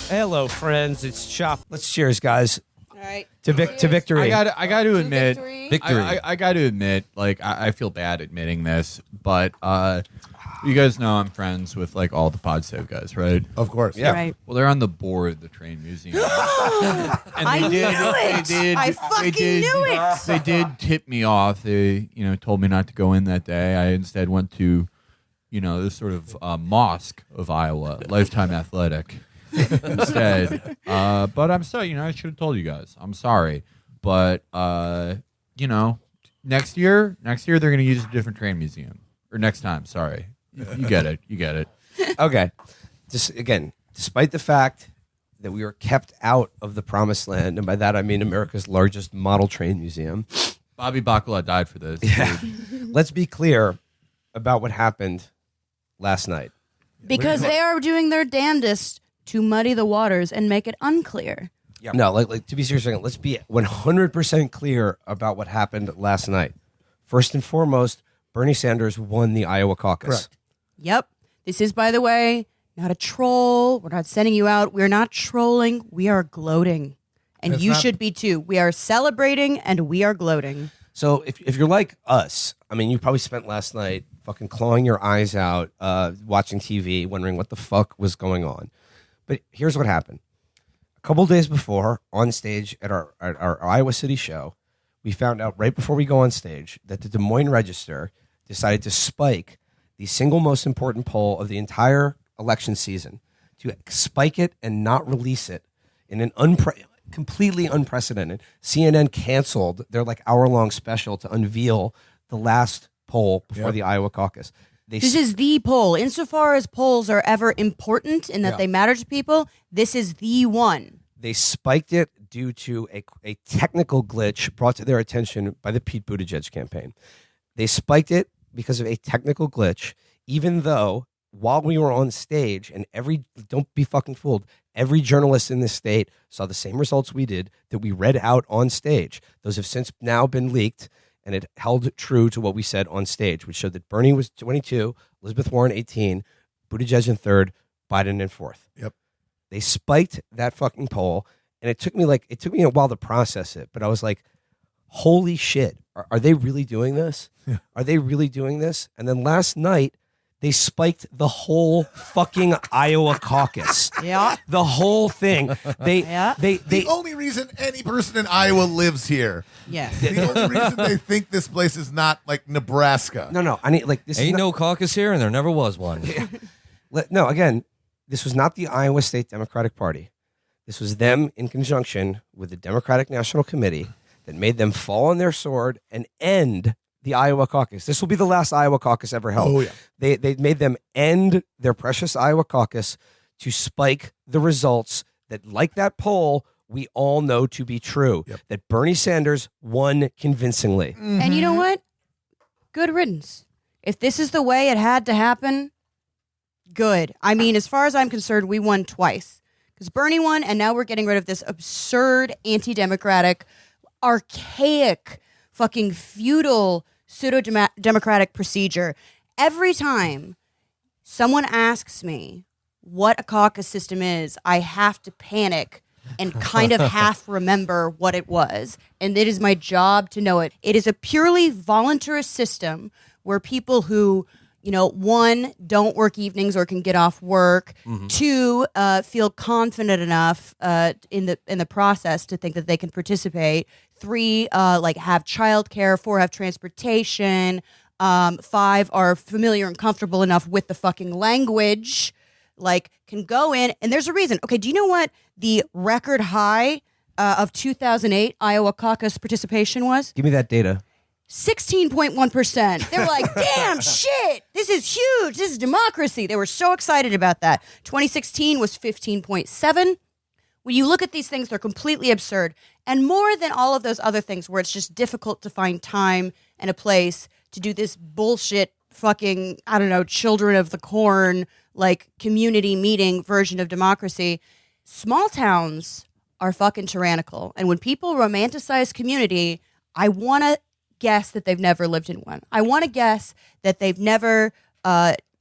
Hello, friends. It's Chapo. Let's cheers, guys. All right. To victory. I got to admit, victory. I got to admit, like I feel bad admitting this, but you guys know I'm friends with like all the Pod Save guys, right? Of course. Yeah. Right. Well, they're on the board of the Train Museum. And I knew it. I fucking knew it. They did tip me off. They, told me not to go in that day. I instead went to, this sort of mosque of Iowa, Lifetime Athletic, instead. But I'm sorry. I should have told you guys. I'm sorry, but next year they're going to use a different train museum. Or next time. Sorry, you get it. You get it. Okay. Just again, despite the fact that we were kept out of the promised land, and by that I mean America's largest model train museum. Bobby Bacala died for this. Yeah. Let's be clear about what happened last night. Because they are doing their damnedest to muddy the waters and make it unclear. Yeah. No, like to be serious, let's be 100% clear about what happened last night. First and foremost, Bernie Sanders won the Iowa caucus. Correct. Yep. This is, by the way, not a troll. We're not sending you out. We're not trolling. We are gloating. And you should be too. We are celebrating and we are gloating. So if you're like us, I mean, you probably spent last night fucking clawing your eyes out, watching TV, wondering what the fuck was going on. But here's what happened. A couple days before, on stage at our Iowa City show, we found out right before we go on stage that the Des Moines Register decided to spike the single most important poll of the entire election season, to spike it and not release it in an completely unprecedented. CNN canceled their hour-long special to unveil the last poll before the Iowa caucus. This is the poll. Insofar as polls are ever important in that they matter to people, this is the one. They spiked it due to a technical glitch brought to their attention by the Pete Buttigieg campaign. They spiked it because of a technical glitch, even though while we were on stage, and don't be fucking fooled, every journalist in this state saw the same results we did that we read out on stage. Those have since now been leaked, and it held true to what we said on stage, which showed that Bernie was 22, Elizabeth Warren 18, Buttigieg in third, Biden in fourth. Yep. They spiked that fucking poll, and it took me a while to process it, but I was like, holy shit, are they really doing this? Yeah. Are they really doing this? And then last night, they spiked the whole fucking Iowa caucus. Yeah. The whole thing. The only reason any person in Iowa lives here. Yes. The only reason they think this place is not like Nebraska. No. I need this. Ain't no caucus here, and there never was one. No, again, this was not the Iowa State Democratic Party. This was them in conjunction with the Democratic National Committee that made them fall on their sword and end the Iowa caucus. This will be the last Iowa caucus ever held. Oh, yeah. They made them end their precious Iowa caucus to spike the results that, like that poll, we all know to be true. Yep. That Bernie Sanders won convincingly. Mm-hmm. And you know what? Good riddance. If this is the way it had to happen, good. I mean, as far as I'm concerned, we won twice. Because Bernie won, and now we're getting rid of this absurd, anti-democratic, archaic, fucking feudal, pseudo-democratic procedure. Every time someone asks me what a caucus system is, I have to panic and kind of half remember what it was. And it is my job to know it. It is a purely voluntarist system where people who, one, don't work evenings or can get off work. Mm-hmm. Two, feel confident enough in the process to think that they can participate. Three, have childcare. Four, have transportation. Five, are familiar and comfortable enough with the fucking language, can go in. And there's a reason. Okay, do you know what the record high of 2008 Iowa caucus participation was? Give me that data. 16.1%. They were like, damn shit, this is huge. This is democracy. They were so excited about that. 2016 was 15.7. When you look at these things, they're completely absurd. And more than all of those other things where it's just difficult to find time and a place to do this bullshit fucking, children of the corn, community meeting version of democracy, small towns are fucking tyrannical. And when people romanticize community, I want to guess that they've never lived in one. I want to guess that they've never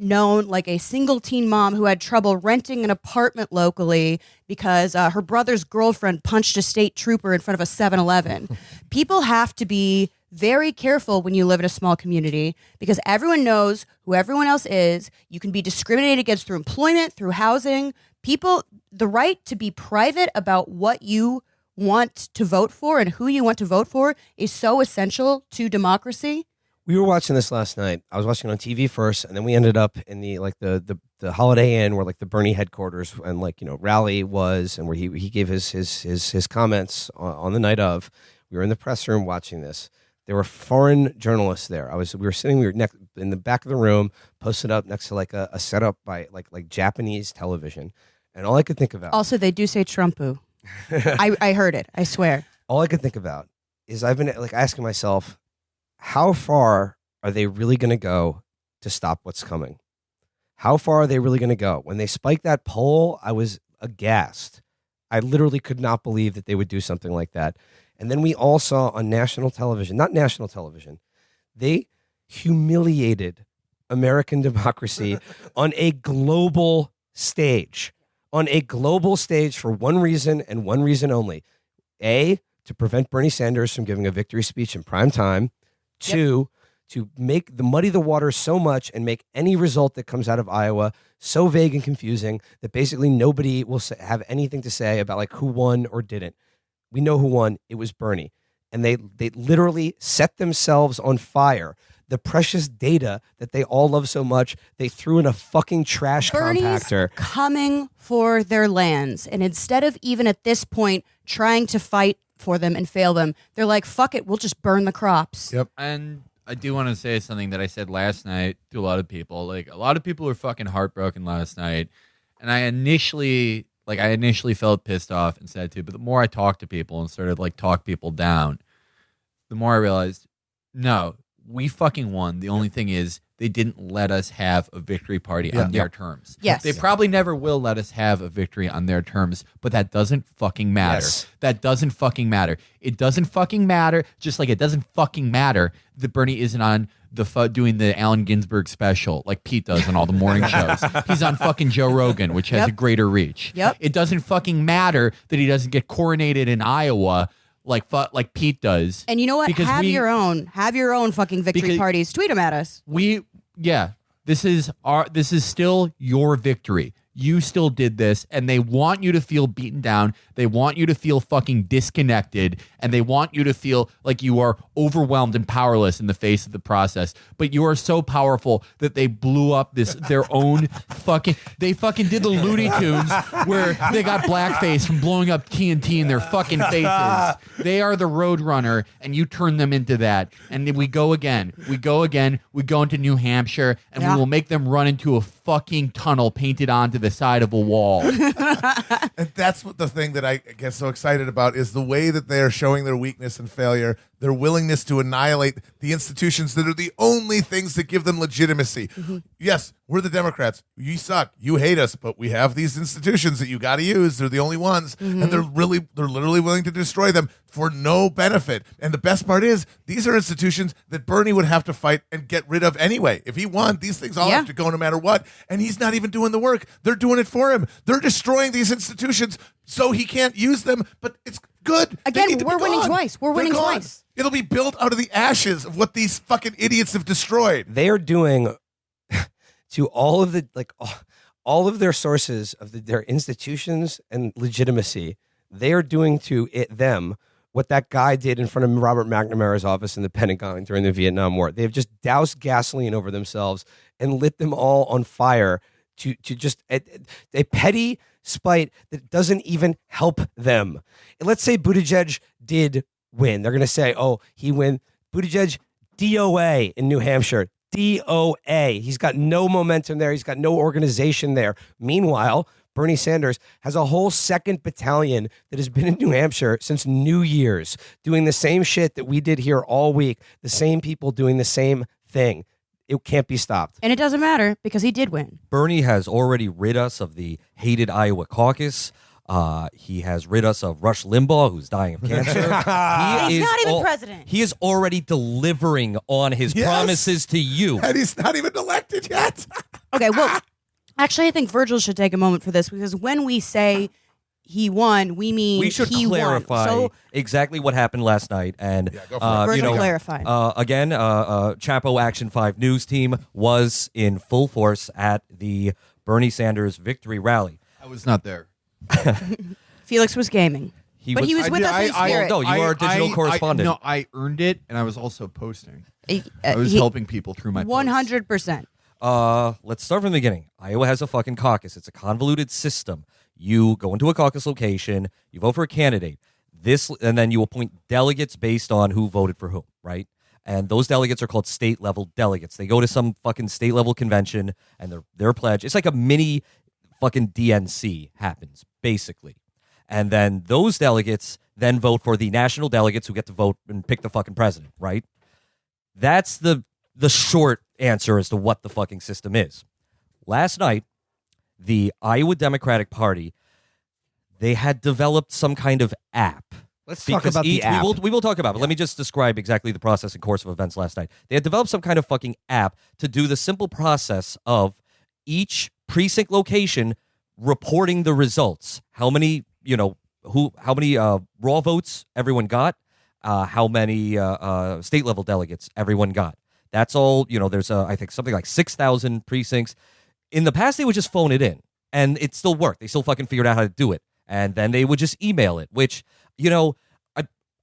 known like a single teen mom who had trouble renting an apartment locally because her brother's girlfriend punched a state trooper in front of a 7-Eleven. People have to be very careful when you live in a small community because everyone knows who everyone else is. You can be discriminated against through employment, through housing. People, the right to be private about what you want to vote for and who you want to vote for is so essential to democracy. We were watching this last night. I was watching it on TV first, and then we ended up in the Holiday Inn where like the Bernie headquarters and rally was, and where he gave his comments on the night of. We were in the press room watching this. There were foreign journalists there. We were next in the back of the room, posted up next to like a setup by like Japanese television, and all I could think about. Also, they do say Trumpu. I heard it. I swear. All I could think about is I've been like asking myself, how far are they really going to go to stop what's coming? How far are they really going to go? When they spiked that poll, I was aghast. I literally could not believe that they would do something like that. And then we all saw on national television, not national television, they humiliated American democracy on a global stage. On a global stage for one reason and one reason only. A, to prevent Bernie Sanders from giving a victory speech in prime time. Two, to muddy the water so much and make any result that comes out of Iowa so vague and confusing that basically nobody will have anything to say about like who won or didn't. We know who won. It was Bernie. And they literally set themselves on fire. The precious data that they all love so much, they threw in a fucking trash compactor. Coming for their lands. And instead of even at this point trying to fight for them and fail them, they're like, fuck it, we'll just burn the crops. Yep. And I do want to say something that I said last night to a lot of people. Like, a lot of people were fucking heartbroken last night. And I initially felt pissed off and sad too. But the more I talked to people and started like talk people down, the more I realized, no, we fucking won. The only thing is they didn't let us have a victory party on their terms. Yes. They probably never will let us have a victory on their terms, but that doesn't fucking matter. Yes. That doesn't fucking matter. It doesn't fucking matter, just like it doesn't fucking matter that Bernie isn't on doing the Allen Ginsberg special like Pete does on all the morning shows. He's on fucking Joe Rogan, which has a greater reach. Yep. It doesn't fucking matter that he doesn't get coronated in Iowa like Pete does. And you know what? Because Have your own fucking victory parties. Tweet them at us. This is still your victory. You still did this, and they want you to feel beaten down. They want you to feel fucking disconnected, and they want you to feel like you are overwhelmed and powerless in the face of the process. But you are so powerful that they blew up their own fucking. They fucking did the Looney Tunes where they got blackface from blowing up TNT in their fucking faces. They are the Roadrunner, and you turn them into that. And then we go again. We go into New Hampshire, and we will make them run into a fucking tunnel painted onto the side of a wall. And that's what the thing that I get so excited about is the way that they are showing their weakness and failure, their willingness to annihilate the institutions that are the only things that give them legitimacy. Mm-hmm. Yes, we're the Democrats. You suck. You hate us, but we have these institutions that you got to use. They're the only ones. Mm-hmm. And they're literally willing to destroy them for no benefit. And the best part is these are institutions that Bernie would have to fight and get rid of anyway. If he won, these things all have to go no matter what. And he's not even doing the work. They're doing it for him. They're destroying these institutions so he can't use them, but it's good. Again, we're winning twice. We're winning twice. It'll be built out of the ashes of what these fucking idiots have destroyed. They are doing to all of the all of their sources of their institutions and legitimacy. They are doing to them what that guy did in front of Robert McNamara's office in the Pentagon during the Vietnam War. They have just doused gasoline over themselves and lit them all on fire to just a petty spite that doesn't even help them. And let's say Buttigieg did win. They're going to say, oh, he win. Buttigieg, DOA in New Hampshire. DOA. He's got no momentum there. He's got no organization there. Meanwhile, Bernie Sanders has a whole second battalion that has been in New Hampshire since New Year's, doing the same shit that we did here all week. The same people doing the same thing. It can't be stopped. And it doesn't matter because he did win. Bernie has already rid us of the hated Iowa caucus. He has rid us of Rush Limbaugh, who's dying of cancer. He's not even president. He is already delivering on his Yes. promises to you. And he's not even elected yet. Okay, well, actually, I think Virgil should take a moment for this because when we say he won, we mean We should he clarify won. So, exactly what happened last night. And go for it. Virgil, clarify. again, Chapo Action 5 news team was in full force at the Bernie Sanders victory rally. I was not there. Felix was gaming. But he was with us in spirit. No, you are a digital correspondent. No, I earned it, and I was also posting. I I was helping people through my 100%. Let's start from the beginning. Iowa has a fucking caucus. It's a convoluted system. You go into a caucus location, you vote for a candidate. And then you appoint delegates based on who voted for whom, right? And those delegates are called state level delegates. They go to some fucking state level convention and their pledge. It's like a mini fucking DNC happens, basically. And then those delegates then vote for the national delegates who get to vote and pick the fucking president, right? That's the short answer as to what the fucking system is. Last night, the Iowa Democratic Party, they had developed some kind of app. Let's talk about the app. We will talk about it. But let me just describe exactly the process and course of events last night. They had developed some kind of fucking app to do the simple process of each precinct location reporting the results. How many, how many raw votes everyone got, how many state level delegates everyone got. That's all, there's, I think, something like 6,000 precincts. In the past, they would just phone it in, and it still worked. They still fucking figured out how to do it. And then they would just email it, which,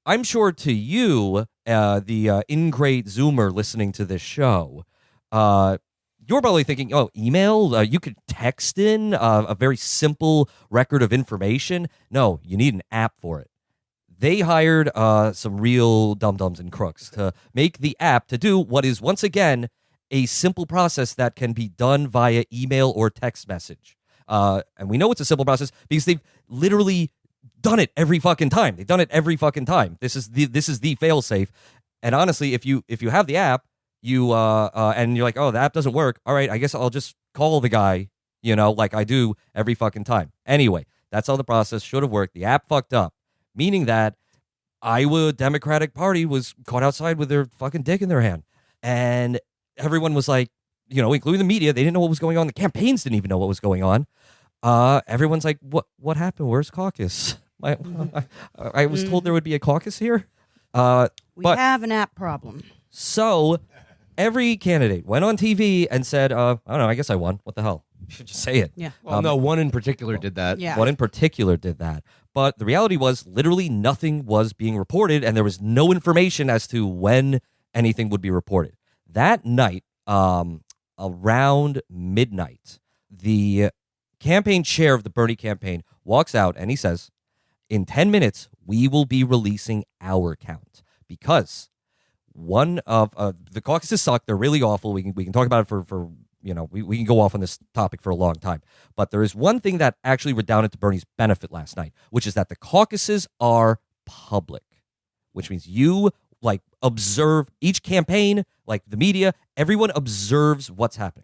I'm sure to you, the ingrate Zoomer listening to this show, you're probably thinking, oh, email? You could text in a very simple record of information. No, you need an app for it. They hired some real dum-dums and crooks to make the app to do what is, once again, a simple process that can be done via email or text message. And we know it's a simple process because they've literally done it every fucking time. They've done it every fucking time. This is the fail-safe. And honestly, if you have the app, you and you're like, oh, the app doesn't work. All right, I guess I'll just call the guy, like I do every fucking time. Anyway, that's how the process should have worked. The app fucked up, meaning that Iowa Democratic Party was caught outside with their fucking dick in their hand. And everyone was like, including the media, they didn't know what was going on. The campaigns didn't even know what was going on. Everyone's like, what happened? Where's caucus? I was told there would be a caucus here. We have an app problem. So every candidate went on TV and said, I don't know, I guess I won. What the hell? You should just say it. Yeah. Well, no, one in particular did that. Yeah. One in particular did that. But the reality was literally nothing was being reported, and there was no information as to when anything would be reported. That night, around midnight, the campaign chair of the Bernie campaign walks out and he says, in 10 minutes, we will be releasing our count because one of the caucuses suck. They're really awful. We can talk about it for we can go off on this topic for a long time. But there is one thing that actually redounded to Bernie's benefit last night, which is that the caucuses are public, which means you observe each campaign, like the media, everyone observes what's happening.